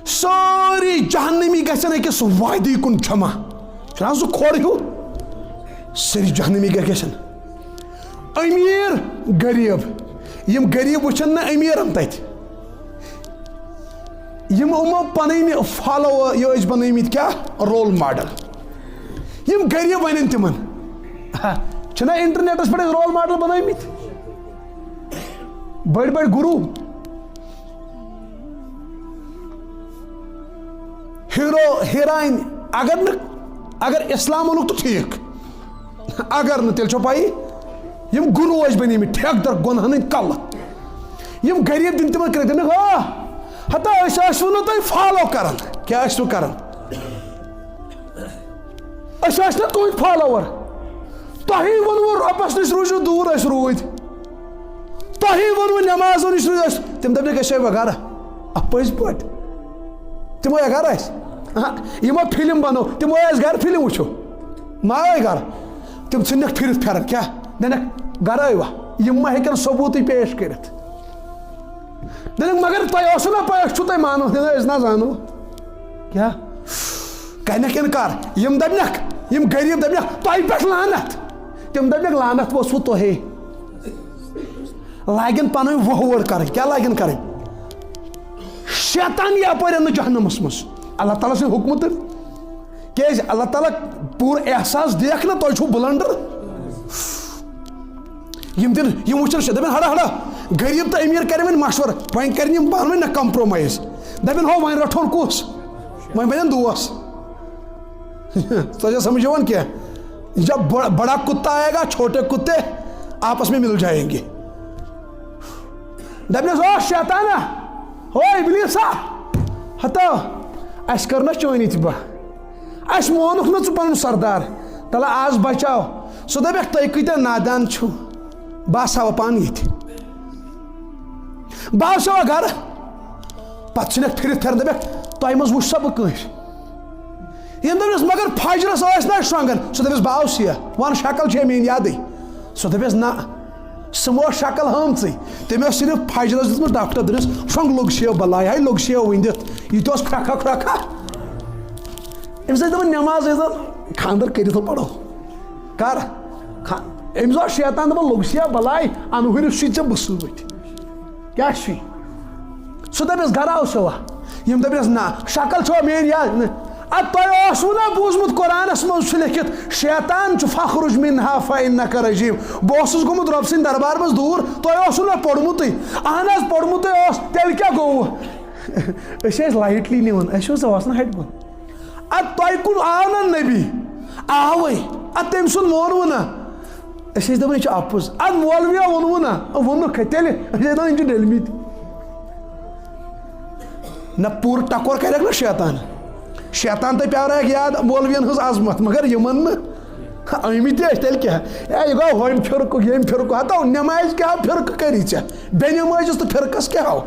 ساری جہنمی گژھن أکِس وادی کُن جمع چھُنہ سُہ کھۄڑ ہیوٗ سٲری جہنمی گژھن أمیٖر غریٖب یِم غریٖب وٕچھن نہٕ أمیٖرن تَتہِ یِم یِمو پنٕنۍ فالو یہِ ٲسۍ بنٲومٕتۍ کیٛاہ رول ماڈل یِم غریٖب وَنن تِمن چھِنہ انٹرنیٹس پٮ۪ٹھ رول ماڈل بنٲومٕتۍ بٔڑۍ بٔڑۍ گروٗ ہیٖرو ہیٖراین اگر اسلام اوٚنُکھ تہٕ ٹھیٖک اگر نہٕ تیٚلہِ چھو پایی یِم گروٗ ٲسۍ بنٲومٕتۍ ٹھیکہٕ در گۄنہن ہٕنٛدۍ کلہٕ یِم غریٖب دِن تِمن کٔرِتھ دپنکھ ہتا أسۍ ٲسوٕ نہٕ تۄہہِ فالو کران کیٛاہ ٲسوٕ کران أسۍ ٲسۍ نہٕ تُہنٛدۍ فالوور تۄہی ووٚنوٕ رۄبس نِش روٗزِو دوٗر أسۍ روٗدۍ تۄہی ووٚنوٕ نٮ۪مازو نِش روٗزِو أسۍ تِم دپنکھ أسۍ آے گرٕ پٔزۍ پٲٹھۍ تِم آے گرٕ اَسہِ یِمو فِلم بنو تِم آے اَسہِ گرٕ فِلم وٕچھو ما آے گرٕ تِم ژھٕنکھ پھِرِتھ پھیرن کیٛاہ دپکھ گرٕ ٲیوا یِم ما ہیٚکن ثبوٗتٕے پیش کٔرِتھ دپکھ مگر تۄہہِ اوسوٕ نا پاے أسۍ چھُو تۄہہِ مانو أسۍ نہ زانو کیٛاہ کرنکھ اِنکار یِم دپنکھ یِم غریٖب دپنکھ تۄہہِ پٮ۪ٹھ لعنت تِم دپنکھ لعنت اوسوٕ تۄہے لاگن پنٕنۍ وۄہوٲڑ کرٕنۍ کیٛاہ لاگن کرٕنۍ شیطان یپٲرۍ نہٕ جہنمس منٛز اللہ تعالیٰ سٕنٛدۍ حُکمہٕ تہٕ کیٛازِ اللہ تعالیٰ پوٗرٕ احساس دِیکھ نہ تۄہہِ چھُو بلنڈر یِم دِن یِم وٕچھن دپن ہڑا ہڑا غریٖب تہٕ أمیٖر کرن وۄنۍ مشورٕ وۄنۍ کرن یِم پانہٕ ؤنۍ نہ کمپرومایز دپن ہو وۄنۍ رٹہون کُس وۄنۍ بنن دوس تۄہہِ سمجھ یِوان کینٛہہ جب بڑا کتا آئے گا چھوٹے کتے آپس میں مل جائیں گے دپنس او شیطانہ او ابلیسا ہتا اس کر نا چٲنی تہِ اس مونُکھ نہٕ ژٕ پنُن سردار تلہ آز بچاو سُہ دپکھ تُہۍ کۭتیاہ نادان چھِو بہٕ آسہٕ ہاو پانہٕ ییٚتہِ بہٕ آسہٕ ہاو گرٕ پتہٕ ژھٕنکھ پھِرِتھ پھیرن دپکھ تۄہہِ منٛز وٕچھ سا بہٕ کٲنٛسہِ یِم دپنس مگر فجرس ٲسۍ نا شۄنٛگان سُہ دپیس بہٕ آوُس یہِ ون شکل چھے میٲنۍ یادٕے سُہ دپیس نہ سُہ اوس شکل ہٲمژٕے تٔمۍ ٲس صرف فجرس دِژمٕژ ڈاکٹر دٔرِس شۄنٛگ لوٚگ بلاے ہاے لوٚگ ؤنِتھ یہِ تہِ اوس کھرکھا کھرکھا أمِس ٲسۍ دپان نٮ۪ماز ٲسۍ دپان خانٛدر کٔرِتھ پرو کر أمِس اوس شیطان دپان لوٚگ بلاے انہُرِس چھُے ژےٚ بہٕ سۭتۍ کیٛاہ چھُے سُہ دپیس گرٕ آوسوا یِم دپیس نہ شکل چھوا میٲنۍ یاد ادٕ تۄہہِ اوسوٕ نا بوٗزمُت قرآنس منٛز چھُ لیکھِتھ شیطان چھُ فخرج منہا فإنک رجیم بہٕ اوسُس گوٚمُت رۄبہٕ سٕنٛدِ دربار منٛز دوٗر تۄہہِ اوسوٕ نا پوٚرمُتٕے اہن حظ پوٚرمُتٕے اوس تیٚلہِ کیٛاہ گوٚوٕ أسۍ ٲسۍ لایٹلی نِوان اَسہِ اوس نہٕ ہٹہِ بۄن ادٕ تۄہہِ کُن آو نا نبی آوٕے ادٕ تٔمۍ سُنٛد مونوٕ نا أسۍ ٲسۍ دپان یہِ چھُ اپُز ادٕ مولوِیا ووٚنوٕ نا ووٚنُکھ تیٚلہِ أسۍ ٲسۍ دپان یِم چھِ ڈٔلمٕتۍ نہ پوٗرٕ ٹکور کریکھ نا شیطان تہِ پیٛاونایکھ یاد مولوین ہٕنٛز عظمت مگر یِمن نہٕ آمٕتۍ ٲسۍ تیٚلہِ کیٛاہ ہے یہِ گوٚو ہُمہِ فِرقُک ییٚمہِ فِرقُک ہتا نٮ۪مازِ کیٛاہ فرقہٕ کری ژےٚ بے نٮ۪مٲزِس تہٕ فرقس کیٛاہ ہو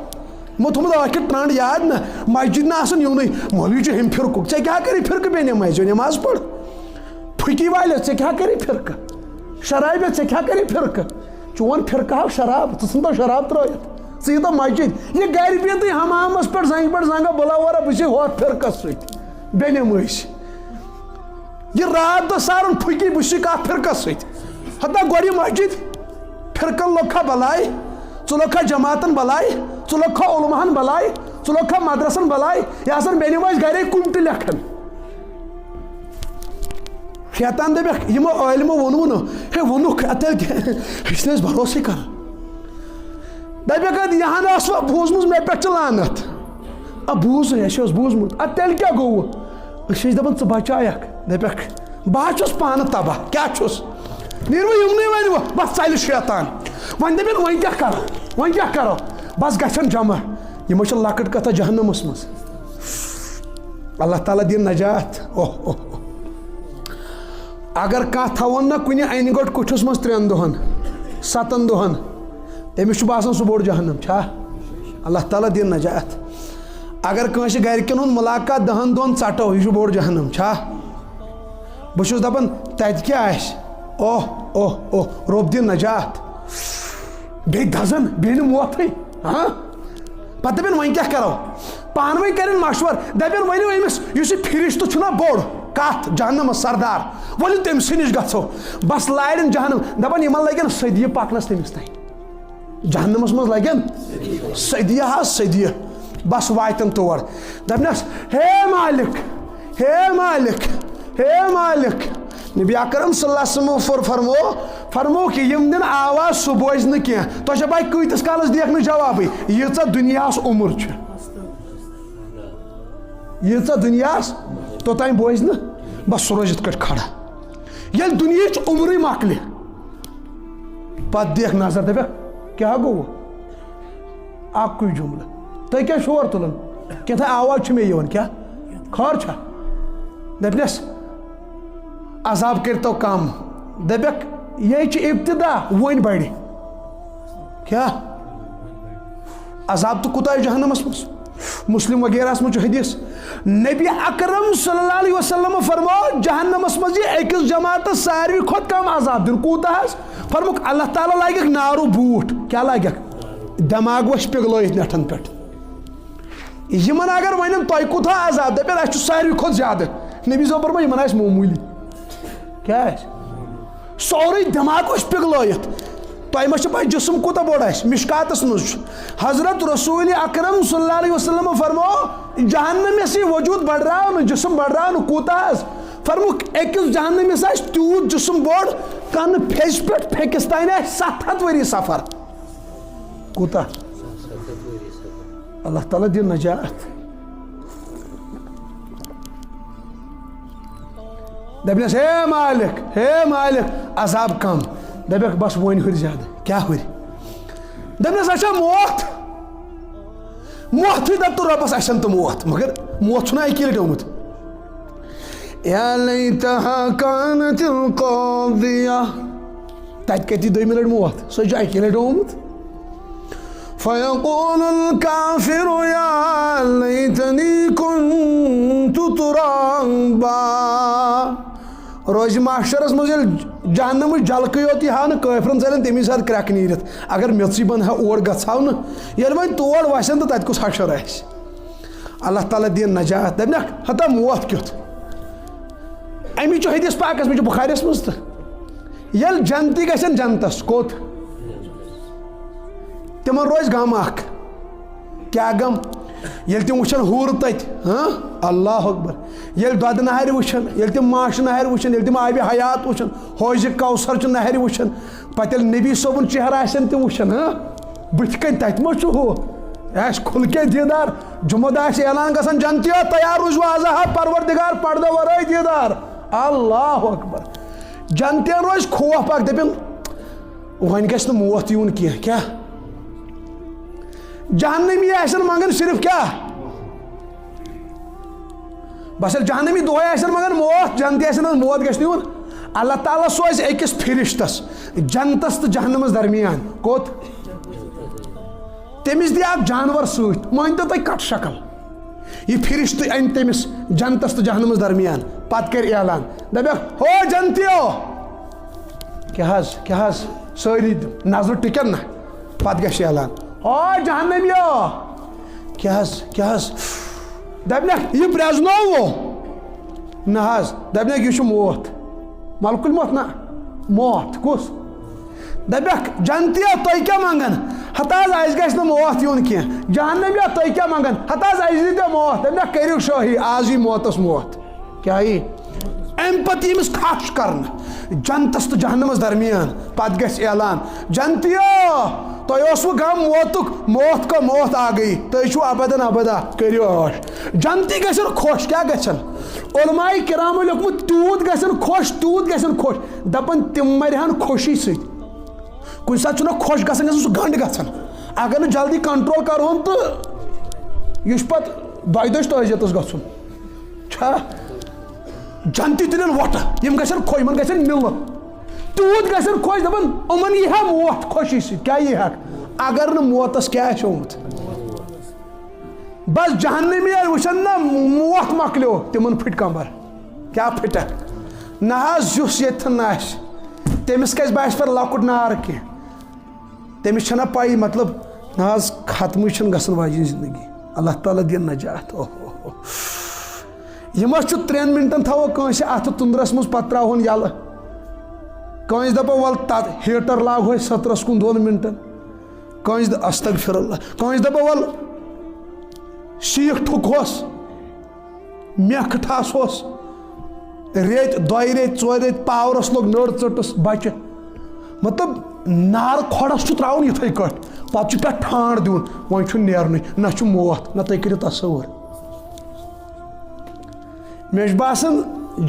یِمو تھوٚمُت ٲکھِتھ ٹرٛنٛڈ یاد نہ مسجد نہٕ آسان یِونٕے مولوی چھُ ہُمہِ فِرقُک ژےٚ کیٛاہ کری فرقہٕ بے نٮ۪مازِ نٮ۪ماز پٔر پھُکی والہِ ژےٚ کیٛاہ کری فرقہٕ شرابہِ ژےٚ کیٛاہ کری فرقہٕ چون فرقہٕ ہاو شراب ژٕ ژھٕن تو شراب ترٲیِتھ ژٕ ییٖتو مسجد یہِ گرِ بِہتٕے حمامس پٮ۪ٹھ زنٛگہِ پٮ۪ٹھ زنٛگا بلاوارا بہٕ چھِ ہۄتھ فرقس سۭتۍ بے نٮ۪مٲزۍ یہِ رات دۄہ سارُن پھُکی بہٕ چھُس کتھ فرقس سۭتۍ ہتا گۄڈٕ یہِ مسجد فرقن لوٚگکھا بلاے ژٕ لوٚگکھا جماعتن بلاے ژٕ لوٚگکھا علماہن بلاے ژٕ لوٚگکھا مدرسن بلاے یہِ آسان بے نٮ۪مٲزۍ گرے کُنہِ تہِ لیکھان شیطان دپکھ یِمو عٲلمو ووٚنوٕ نہٕ ہے ووٚنُکھ تیٚلہِ أسۍ نہٕ ٲسۍ بروسٕے کران دپکھ ادٕ یہِ ہن ٲسوا بوٗزمٕژ مےٚ پٮ۪ٹھ چھِ لعنت بوٗزٕے اَسہِ اوس بوٗزمُت ادٕ تیٚلہِ کیٛاہ گوٚوٕ أسۍ ٲسۍ دپان ژٕ بچایکھ دپکھ بہٕ حظ چھُس پانہٕ تباہ کیٛاہ چھُس نیٖروٕ یِمنٕے وۄنۍ وۄنۍ بس ژلہِ شیطان وۄنۍ دپکھ وۄنۍ کیٛاہ کرو بس گژھن جمع یِمو چھِ لۄکٕٹ کتھا جہنمس منٛز اللہ تعالیٰ دِن نجات اوہ اگر کانٛہہ تھاوون نا کُنہِ انہِ گوٚٹ کُٹھِس منٛز 3 دۄہن 7 دۄہن تٔمِس چھُ باسان سُہ بوٚڑ جہنم چھا اللہ تعالیٰ دِن نجات اگر کٲنٛسہِ گرِکٮ۪ن ہُنٛد مُلاقات 10 دۄہن ژٹو یہِ چھُ بوٚڑ جہنم چھا بہٕ چھُس دپان تتہِ کیٛاہ آسہِ اوہ رۄب دِن نجات بیٚیہِ دزن بیٚیہِ نہٕ موتھٕے پتہ دپن وۄنۍ کیٛاہ کرو پانہٕ ؤنۍ کَرن مشور دپن ؤنِو أمِس یُس یہِ فرشتہٕ چھُنہ بوٚڑ کتھ جہنمس سردار ؤلِو تٔمسٕے نِش گژھو بس لارن جہنم دپان یِمن لگن صدیہِ پکنس تٔمِس تانۍ جہنمس منٛز لگن صدیہِ حظ صدیہِ بس واتن تور دپنس ہے مالک ہے مالک ہے مالک نبی اکرم صلی اللہ علیہ وسلم فرمو کہ یم دن آواز سُہ بوزِ نہٕ کینٛہہ تۄہہِ چھا پاے کۭتِس کالس دِیکھ نہٕ جوابٕے ییٖژاہ دُنیاہس عمر چھِ ییٖژاہ دُنیاہس توٚتانۍ بوزِ نہٕ بس سُہ روزِ یِتھ کٲٹھۍ کھڑا ییٚلہِ دُنیہِچ عمرٕے مۄکلہِ پتہٕ دِیکھ نظر دپکھ کیٛاہ گوٚو اکُے جملہٕ تُہۍ کیٛاہ شور تُلان کینٛہہ آواز چھِ مےٚ یِوان کیٛاہ خٲر چھا دپنس عذاب کٔرتو کم دپکھ یہِ چھِ ابتدا وۄنۍ بڑِ کیٛاہ عذاب تہٕ کوٗتاہ جہنمس منٛز مسلم وغیرہس منٛز چھُ حدیث نبی اکرم صلی اللہ علیہ وسلم فرمو جہنمس منٛز یی أکِس جماعتس ساروی کھۄتہٕ کم عذاب دِنہٕ کوٗتاہ حظ فرموکھ اللہ تعالیٰ لاگٮ۪کھ نارو بوٗٹھ کیٛاہ لاگٮ۪کھ دٮ۪ماغ وَسہِ پِگلٲیِتھ نٮ۪ٹھن پٮ۪ٹھ یِمن اگر ونن تۄہہِ کوٗتاہ عذاب دپن اَسہِ چھُ ساروی کھۄتہٕ زیادٕ نبی صٲب فرمو یِمن آسہِ معموٗلی کیٛاہ آسہِ سورُے دٮ۪ماغ وَسہِ پِگلٲیِتھ تۄہہِ ما چھِ پاے جسم کوٗتاہ بوٚڑ آسہِ مشکاتس منٛز چھُ حضرت رسول اکرم صلی اللہ علیہ وسلم فرمو جہنمس یی وجوٗد بڑراونہٕ جسم بڑراونہٕ کوٗتاہ حظ فرموکھ أکِس جہنمس آسہِ تیوٗت جسم بوٚڑ کنہٕ پھیٚسہِ پٮ۪ٹھ پھیٚکِس تانۍ آسہِ 700 ؤری سفر کوٗتاہ اللہ تعالیٰ دِن نجات دپنس ہے مالک عذاب کم دپکھ بس وۄنۍ ہُرِ زیادٕ کیٛاہ ہُرِ دپنس اچھا موتھٕے دپ تو رۄبس اَسن تہٕ موت مگر موت چھُنہ اکی لٹہِ آمُت یا لیتہا کانت القاضیہ تتہِ کتہِ دوٚیمہِ لٹہِ موت سۄ چھِ اکی لٹہِ آمُت فیقول الکافر یا لیتنی کنت ترابا روزِ محشرس منٛز ییٚلہِ جہنمٕچ جلکٕے یوت یی ہا نہٕ کٲفرن ژلن تمی ساتہٕ کرٛٮ۪کہٕ نیٖرِتھ اگر میٚژٕے بنہٕ ہا اور گژھہو نہٕ ییٚلہِ وۄنۍ تور وسن تہٕ تتہِ کُس حشر آسہِ اللہ تعالیٰ دِن نجات دپنکھ ہتا موت کیُتھ امی چھُ حدیث پاکس منٛز چھُ بُخارِیس منٛز تہٕ ییٚلہِ جنتی گژھن جنتس کوٚت تمن روزِ غم اکھ کیٛاہ غم ییٚلہِ تِم وٕچھن ہوٗر تتہِ اللہ اکبر ییٚلہِ دۄدٕ نہرِ وٕچھن ییٚلہِ تِم ماشہٕ نہرِ وٕچھن ییٚلہِ تِم آبِ حیات وٕچھن حوضِ کوثر چہِ نہرِ وٕچھن پتہٕ ییٚلہِ نبی صٲبُن چہرٕ آسن تِم وٕچھن بٕتھِ کَنۍ تتہِ ما چھُ ہُہ آسہِ کھُل کے دیٖدار جُمعہ دۄہ آسہِ اعلان گژھان جنتیو تیار روٗزِو آزا پروردِگار پردٕ ورٲے دیٖدار اللہ اکبر جنتین روزِ خوف اکھ دپن وۄنۍ گژھِ نہٕ موت یُن کینٛہہ کیٛاہ جہنمی آسن منگن صرف کیا بس ییٚلہِ جہنمی دۄہے آسن منگن موت جنتی آسن موت گژھِ نہٕ یُن اللہ تعالیٰ سوزِ أکِس فرشتس جنتس تہٕ جہنمس درمیان کوٚت تٔمِس دی اکھ جانور سۭتۍ مٲنۍتو تُہۍ کٹ شکل یہِ فرشتہٕ انہِ تٔمِس جنتس تہٕ جہنمس درمیان پتہٕ کرِ اعلان دپکھ ہو جنتیو کیٛاہ حظ سٲری نظرٕ ٹِکن نہ پتہٕ گژھِ اعلان او جہنمیو کیٛاہ حظ دپنکھ یہِ پرٛزنووُ نہ حظ دپنکھ یہِ چھُ موت ملکُل موت نہ موت کُس دپکھ جنتیو تُہۍ کیٛاہ منگان ہتا حظ اَسہِ گژھِ نہٕ موت یُن کینٛہہ جہنمیو تُہۍ کیٛاہ منگان ہتا حظ اَسہِ دیٖتو موت دپنکھ کٔرِو شٲہی آز یی موتس موت کیٛاہ یی امہِ پتہٕ ییٚمِس کھش کرنہٕ جنتس تہٕ جہنمس درمیان پتہٕ گژھِ اعلان جنتیو تۄہہِ اوسوٕ غم موت کو موت آ گٔیی تُہۍ چھِو ابدن ابدا کٔرِو عٲش جنتی گژھن خۄش کیٛاہ گژھن علماء کرامو لیوٚکھمُت تیوٗت گژھن خۄش دپان تِم مرِہن خوشی سۭتۍ کُنہِ ساتہٕ چھُنہ خۄش گژھان سُہ گنٛڈ گژھان اگر نہٕ جلدی کنٹرول کرہون تہٕ یہِ چھُ پتہٕ دۄیہِ دۄہہِ تٲزیتس گژھُن چھا جنتی تُلن وۄٹہٕ یِم گژھن خۄش یِمن گژھن مِلہٕ تیوٗت گژھن خۄش دپان یِمن یی ہا موت خوشی سۭتۍ کیٛاہ یی ہاکھ اگر نہٕ موتس کیٛاہ آسہِ آمُت بس جہنمی ییٚلہِ وٕچھن نہ موت مۄکلیو تِمن پھٕٹۍ کمبر کیٛاہ پھٕٹکھ نہ حظ یُس ییٚتھن نہٕ آسہِ تٔمِس کیٛازِ باسہِ پتہٕ لۄکُٹ نار کینٛہہ تٔمِس چھنہ پاے مطلب ناز ختم چھن گژھن واجن زندگی اللہ تعالیٰ دین نجات یما چھُ 3 منٹن تھاوو کٲنٛسہِ اتھٕ تُندرس منٛز پتہٕ تراوہون یلہٕ کٲنٛسہِ دپو ول تتھ ہیٹر لاگہو 70 کُن 2 منٹن کٲنٛسہِ استغفر اللہ کٲنٛسہِ دپو ول شیٖخ ٹھُکہوس میکھ ٹھاسہوس ریٚتۍ 2 ریٚتۍ 4 ریٚتۍ پاورس لوگ نٔر ژٔٹٕس بچہِ مطلب نار کھۄڈس چھُ تراوُن یِتھٕے کٲٹھۍ پتہٕ چھُ پٮ۪ٹھ ٹھانٛڈ دیُن وۄنۍ چھُ نیرنُے نہ چھُ موت نہ تُہۍ کٔرِو تصوُر مےٚ چھُ باسان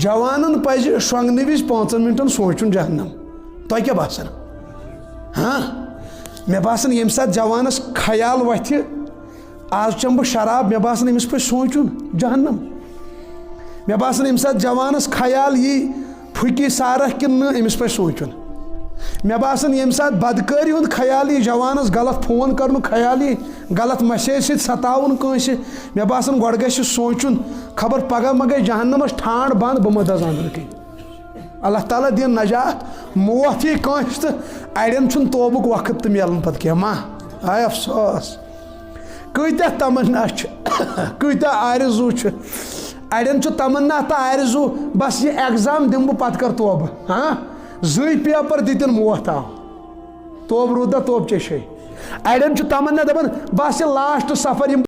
جوانن پزِ شۄنٛگنہٕ وِزِ 5 منٹن سونٛچُن جہنم تۄہہِ کیٛاہ باسان ہاں مےٚ باسان ییٚمہِ ساتہٕ جوانس خیال وتھِ آز چٮ۪مہٕ بہٕ شراب مےٚ باسان أمِس پزِ سونٛچُن جہنم مےٚ باسان ییٚمہِ ساتہٕ جوانس خیال یی پھُکہِ سارکھ کِنہٕ نہٕ أمِس پزِ سونٛچُن مےٚ باسان ییٚمہِ ساتہٕ بدکٲری ہُنٛد خیال یی جوانس غلط فون کرنُک خیال یی غلط مسیج سۭتۍ ستاوُن کٲنٛسہِ مےٚ باسان گۄڈٕ گژھِ سونٛچُن خبر پگہہ ما گژھِ جہنمس ٹھانٛڈ بنٛد بہٕ ما دَزٕ أنٛدرٕ کِنۍ اللہ تعالیٰ دِیِن نجات موت یی کٲنٛسہِ تہٕ اڑٮ۪ن چھُنہٕ توبُک وقت تہِ مِلان پتہٕ کینٛہہ ما ہاے افسوس کۭتیاہ تمنا چھِ کۭتیاہ آرزوٗ چھِ اڑٮ۪ن چھُ تمنا تہٕ آرزوٗ بس یہِ ایگزام دِمہٕ بہٕ پتہٕ کر توبہٕ ہاں 2 پیپر دِتِن موت آو توبہٕ روٗدا توبہٕ چے شے اڑٮ۪ن چھُ تمنا دپان بس یہِ لاسٹ سفر یِم